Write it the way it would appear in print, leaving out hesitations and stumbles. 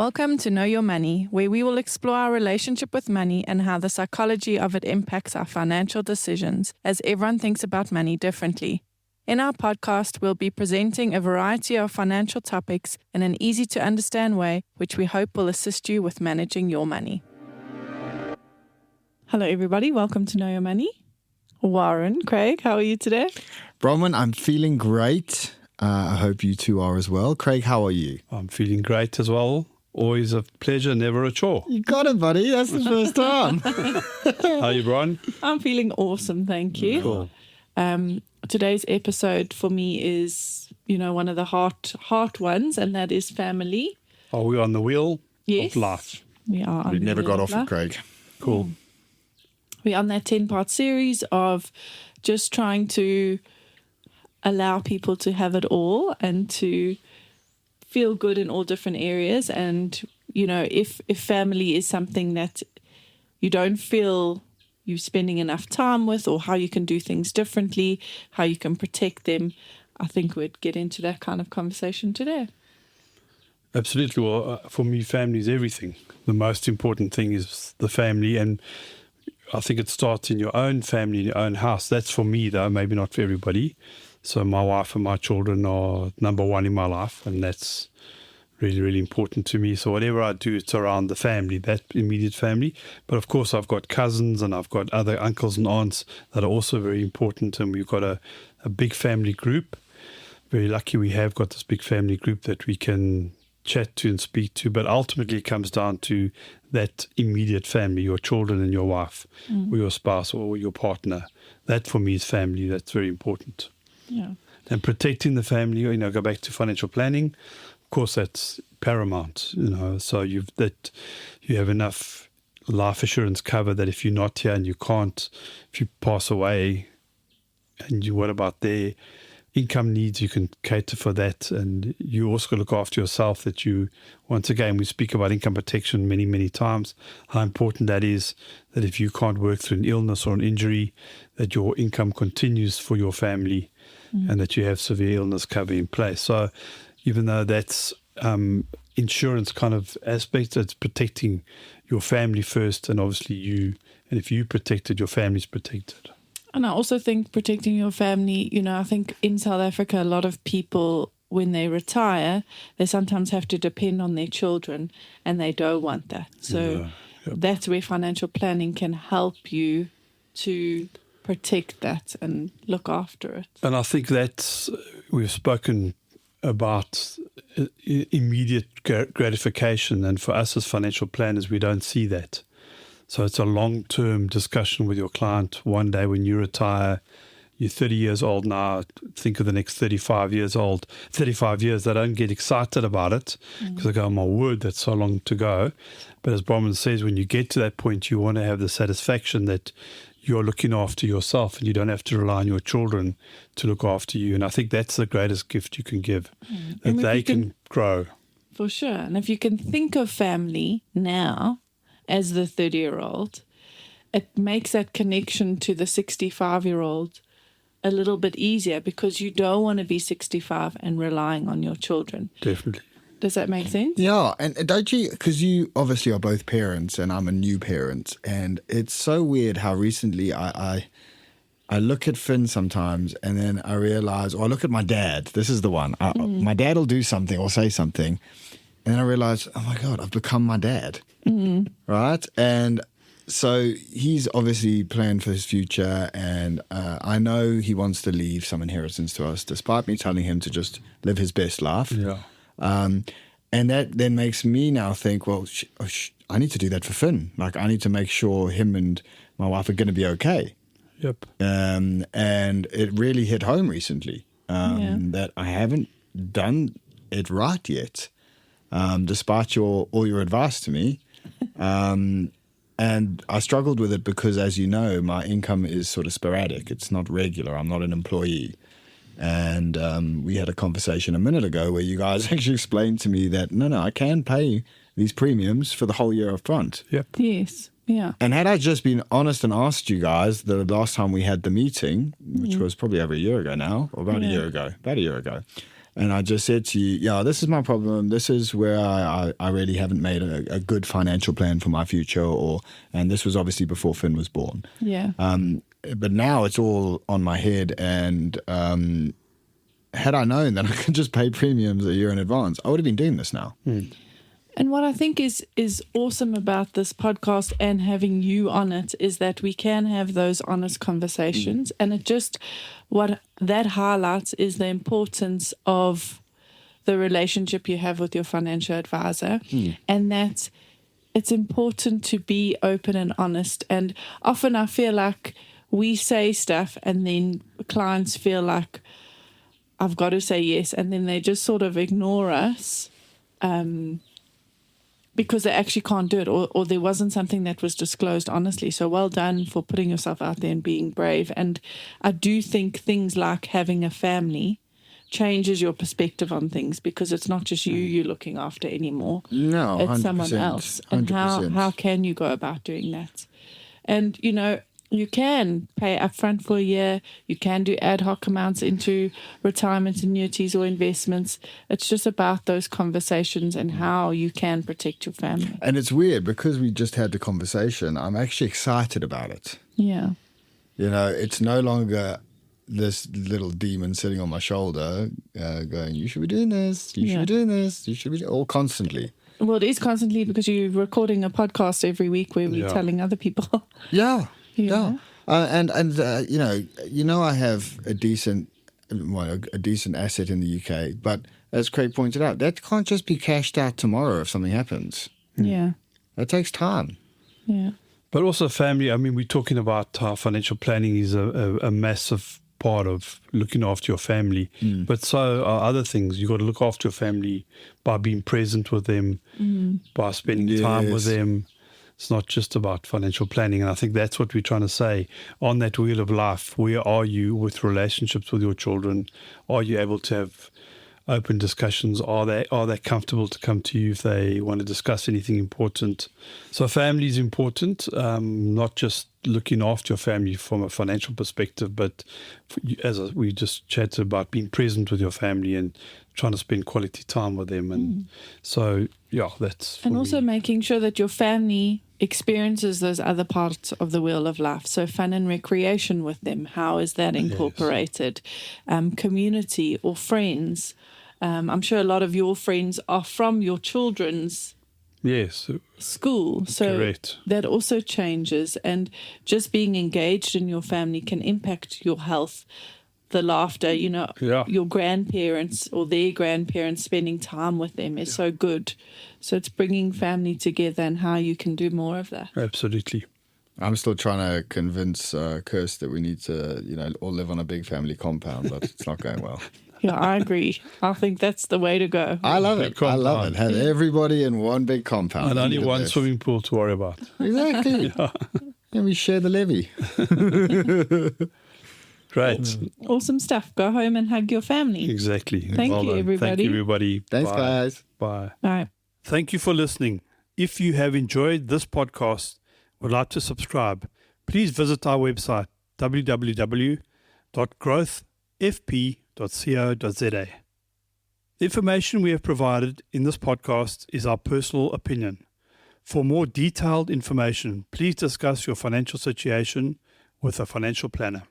Welcome to Know Your Money, where we will explore our relationship with money and how the psychology of it impacts our financial decisions, as everyone thinks about money differently. In our podcast, we'll be presenting a variety of financial topics in an easy-to-understand way, which we hope will assist you with managing your money. Hello, everybody. Welcome to Know Your Money. Warren, Craig, how are you today? Bronwyn, I'm feeling great. I hope you two are as well. Craig, how are you? I'm feeling great as well. Always a pleasure, never a chore. You got it, buddy. That's the first time. How are you, Brian? I'm feeling awesome, thank you. Cool. Today's episode for me is, one of the heart ones, and that is family. Are we on the wheel Yes. of life? We are. We never got off it, Craig. Cool. We're on that 10-part series of just trying to allow people to have it all and to feel good in all different areas. And, if family is something that you don't feel you're spending enough time with, or how you can do things differently, how you can protect them, I think we'd get into that kind of conversation today. Absolutely. Well, for me, family is everything. The most important thing is the family, and I think it starts in your own family, in your own house. That's for me, though, maybe not for everybody. So my wife and my children are number one in my life, and that's really, really important to me. So whatever I do, it's around the family, that immediate family. But of course, I've got cousins and I've got other uncles and aunts that are also very important. And we've got a big family group. Very lucky we have got this big family group that we can chat to and speak to. But ultimately, it comes down to that immediate family, your children and your wife, or your spouse or your partner. That for me is family. That's very important. Yeah. And protecting the family, go back to financial planning. Of course, that's paramount, so you have enough life assurance cover that if you're not here and if you pass away, and what about their income needs, you can cater for that. And you also look after yourself, that once again, we speak about income protection many, many times, how important that is, that if you can't work through an illness or an injury, that your income continues for your family, and that you have severe illness cover in place. So even though that's insurance kind of aspect, it's protecting your family first, and obviously and if you protected, your family's protected. And I also think protecting your family, I think in South Africa, a lot of people, when they retire, they sometimes have to depend on their children, and they don't want that. So that's where financial planning can help you to protect that and look after it. And I think we've spoken about immediate gratification, and for us as financial planners, we don't see that. So it's a long-term discussion with your client. One day when you retire, you're 30 years old now, think of the next 35 years old. 35 years, they don't get excited about it because they go, oh my word, that's so long to go. But as Bronwyn says, when you get to that point, you want to have the satisfaction that you're looking after yourself and you don't have to rely on your children to look after you. And I think that's the greatest gift you can give, that they can grow. For sure. And if you can think of family now as the 30-year-old, it makes that connection to the 65-year-old a little bit easier, because you don't want to be 65 and relying on your children. Definitely. Does that make sense? Yeah, and don't you, because you obviously are both parents and I'm a new parent, and it's so weird how recently I look at Finn sometimes and then I realize, or I look at my dad, this is the one, my dad will do something or say something, and then I realize, oh my God, I've become my dad, right? And so he's obviously planned for his future, and I know he wants to leave some inheritance to us, despite me telling him to just live his best life. Yeah. And that then makes me now think, well, I need to do that for Finn. Like, I need to make sure him and my wife are going to be okay. Yep. And it really hit home recently that I haven't done it right yet, despite all your advice to me. And I struggled with it because, as you know, my income is sort of sporadic. It's not regular. I'm not an employee. And we had a conversation a minute ago where you guys actually explained to me that, no, I can pay these premiums for the whole year up front. Yep. Yes. Yeah. And had I just been honest and asked you guys the last time we had the meeting, which was probably over a year ago now, or about a year ago, And I just said to you, yeah, this is my problem. This is where I really haven't made a good financial plan for my future. And this was obviously before Finn was born. Yeah. But now it's all on my head. And had I known that I could just pay premiums a year in advance, I would have been doing this now. And what I think is awesome about this podcast and having you on it is that we can have those honest conversations. And what that highlights is the importance of the relationship you have with your financial advisor, and that it's important to be open and honest. And often I feel like we say stuff and then clients feel like I've got to say yes, and then they just sort of ignore us. Because they actually can't do it, or there wasn't something that was disclosed honestly. So well done for putting yourself out there and being brave. And I do think things like having a family changes your perspective on things, because it's not just you're looking after anymore. No, it's 100%, someone else. And 100%. how can you go about doing that? And, you can pay upfront for a year. You can do ad hoc amounts into retirement annuities or investments. It's just about those conversations and how you can protect your family. And it's weird because we just had the conversation. I'm actually excited about it. Yeah. It's no longer this little demon sitting on my shoulder going, you should be doing this, you should be doing this, you should be all constantly. Well, it is constantly because you're recording a podcast every week where we're telling other people. Yeah. Yeah. And I have a decent asset in the UK, but as Craig pointed out, that can't just be cashed out tomorrow if something happens. Yeah. That takes time. Yeah. But also family, we're talking about how financial planning is a massive part of looking after your family. But so are other things. You've got to look after your family by being present with them, by spending time with them. It's not just about financial planning. And I think that's what we're trying to say. On that wheel of life, where are you with relationships with your children? Are you able to have open discussions? Are they comfortable to come to you if they want to discuss anything important? So family is important, not just looking after your family from a financial perspective, but as we just chatted about, being present with your family and trying to spend quality time with them. And so, that's... And also making sure that your family experiences those other parts of the wheel of life. So fun and recreation with them. How is that incorporated? Community or friends. I'm sure a lot of your friends are from your children's school. So correct. That also changes. And just being engaged in your family can impact your health. The laughter, your grandparents or their grandparents, spending time with them is so good. So it's bringing family together and how you can do more of that. Absolutely. I'm still trying to convince Kirst that we need to, all live on a big family compound, but it's not going well. Yeah, I agree. I think that's the way to go. I love it. I love it. Have everybody in one big compound. And only one swimming pool to worry about. Exactly. And we share the levy. Great. Awesome stuff. Go home and hug your family. Exactly. Thank you, everybody. Thank you, everybody. Thanks, Bye. guys. Bye. All right. Thank you for listening. If you have enjoyed this podcast, would like to subscribe, please visit our website, www.growthfp.co.za. The information we have provided in this podcast is our personal opinion. For more detailed information, please discuss your financial situation with a financial planner.